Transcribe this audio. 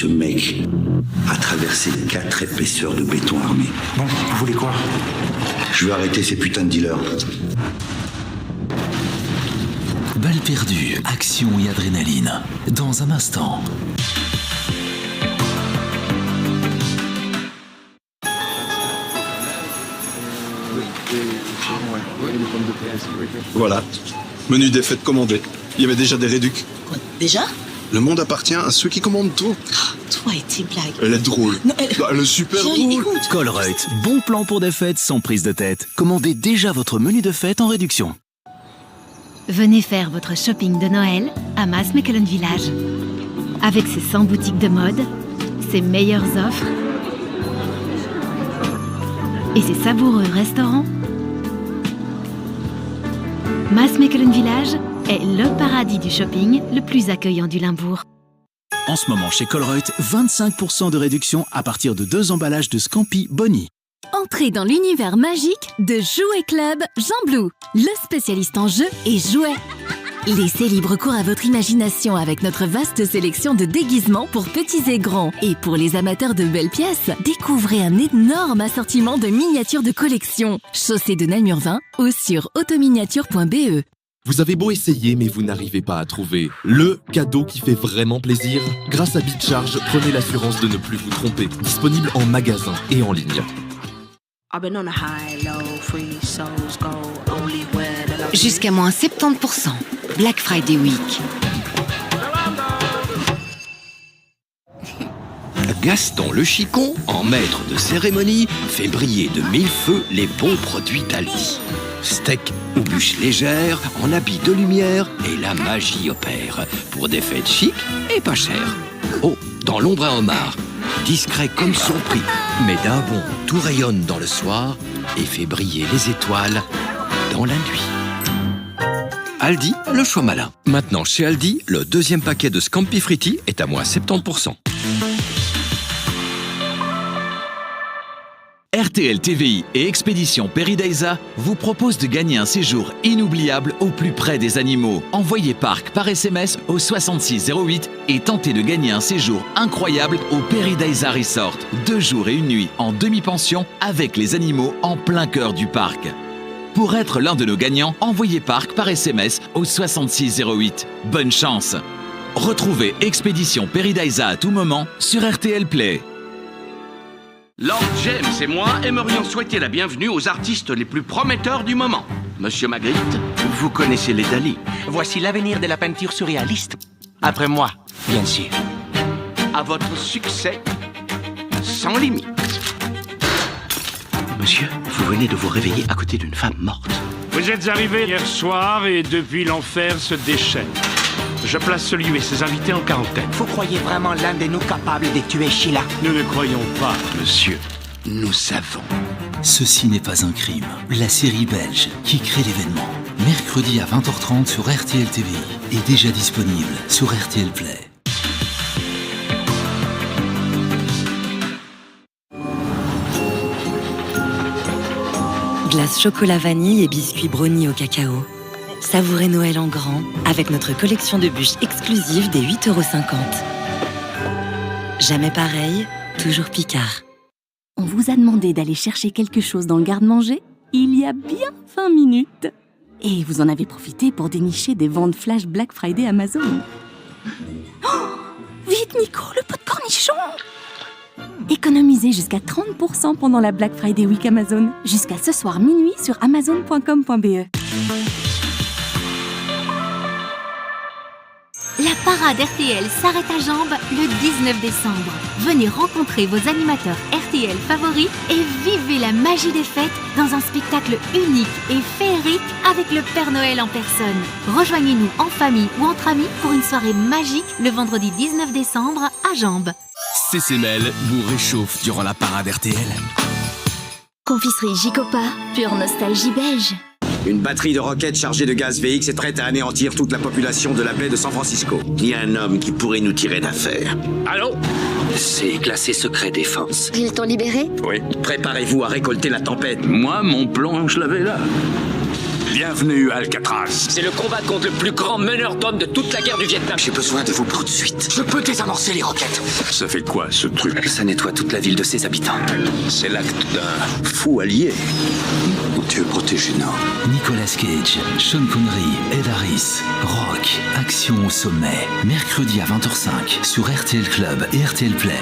Ce mec a traversé 4 épaisseurs de béton armé. Bon, vous voulez quoi? Je vais arrêter ces putains de dealers. Balle perdue, action et adrénaline. Dans un instant. Voilà. Menu des fêtes commandé. Il y avait déjà des réducs. Quoi, déjà? Le monde appartient à ceux qui commandent tout. Toi et tes blagues. Elle est drôle. Non, Elle est super Jean, drôle. écoute. Colruyt, bon plan pour des fêtes sans prise de tête. Commandez déjà votre menu de fête en réduction. Venez faire votre shopping de Noël à Maasmechelen Village. Avec ses 100 boutiques de mode, ses meilleures offres et ses savoureux restaurants, Maasmechelen Village est le paradis du shopping le plus accueillant du Limbourg. En ce moment chez Colruyt, 25% de réduction à partir de 2 emballages de Scampi Bonnie. Entrez dans l'univers magique de Jouet Club Jean Blou, le spécialiste en jeux et jouets. Laissez libre cours à votre imagination avec notre vaste sélection de déguisements pour petits et grands. Et pour les amateurs de belles pièces, découvrez un énorme assortiment de miniatures de collection. Chaussée de Namur 20 ou sur autominiature.be. Vous avez beau essayer, mais vous n'arrivez pas à trouver le cadeau qui fait vraiment plaisir? Grâce à BitCharge, prenez l'assurance de ne plus vous tromper. Disponible en magasin et en ligne. Jusqu'à moins 70%. Black Friday Week. Gaston le Chicon, en maître de cérémonie, fait briller de mille feux les bons produits d'Aldi. Steak ou bûche légère, en habit de lumière, et la magie opère. Pour des fêtes chic et pas chères. Oh, dans l'ombre à homard, discret comme son prix, mais d'un bond, tout rayonne dans le soir et fait briller les étoiles dans la nuit. Aldi, le choix malin. Maintenant, chez Aldi, le deuxième paquet de Scampi Fritti est à moins 70%. RTL TVI et Expédition Peridaisa vous proposent de gagner un séjour inoubliable au plus près des animaux. Envoyez Parc par SMS au 6608 et tentez de gagner un séjour incroyable au Peridaisa Resort. 2 jours et 1 nuit en demi-pension avec les animaux en plein cœur du parc. Pour être l'un de nos gagnants, envoyez Parc par SMS au 6608. Bonne chance! Retrouvez Expédition Peridaisa à tout moment sur RTL Play. Lord James et moi aimerions souhaiter la bienvenue aux artistes les plus prometteurs du moment. Monsieur Magritte, vous connaissez les Dali. Voici l'avenir de la peinture surréaliste. Après moi, bien sûr. À votre succès, sans limite. Monsieur, vous venez de vous réveiller à côté d'une femme morte. Vous êtes arrivé hier soir et depuis l'enfer se déchaîne. Je place lui et ses invités en quarantaine. Vous croyez vraiment l'un de nous capable de tuer Sheila? Nous ne croyons pas. Monsieur, nous savons. Ceci n'est pas un crime. La série belge qui crée l'événement. Mercredi à 20h30 sur RTL TVI est déjà disponible sur RTL Play. Glace chocolat vanille et biscuits brownie au cacao. Savourez Noël en grand avec notre collection de bûches exclusives des 8,50 €. Jamais pareil, toujours Picard. On vous a demandé d'aller chercher quelque chose dans le garde-manger il y a bien 20 minutes. Et vous en avez profité pour dénicher des ventes flash Black Friday Amazon. Oh, vite Nico, le pot de cornichon! Économisez jusqu'à 30% pendant la Black Friday Week Amazon. Jusqu'à ce soir minuit sur amazon.com.be. La parade RTL s'arrête à Jambes le 19 décembre. Venez rencontrer vos animateurs RTL favoris et vivez la magie des fêtes dans un spectacle unique et féerique avec le Père Noël en personne. Rejoignez-nous en famille ou entre amis pour une soirée magique le vendredi 19 décembre à Jambes. CCML vous réchauffe durant la parade RTL. Confiserie Jicopa, pure nostalgie belge. Une batterie de roquettes chargée de gaz VX est prête à anéantir toute la population de la baie de San Francisco. Il y a un homme qui pourrait nous tirer d'affaire. Allô? C'est classé secret défense. Ils t'ont libéré? Oui. Préparez-vous à récolter la tempête. Moi, mon plan, je l'avais là. Bienvenue à Alcatraz. C'est le combat contre le plus grand meneur d'hommes de toute la guerre du Vietnam. J'ai besoin de vous tout de suite. Je peux désamorcer les roquettes. Ça fait quoi ce truc? Ça nettoie toute la ville de ses habitants. C'est l'acte d'un fou allié. Tu veux protéger Nord. Nicolas Cage, Sean Connery, Ed Harris, Rock, Action au sommet. Mercredi à 20h05 sur RTL Club et RTL Play.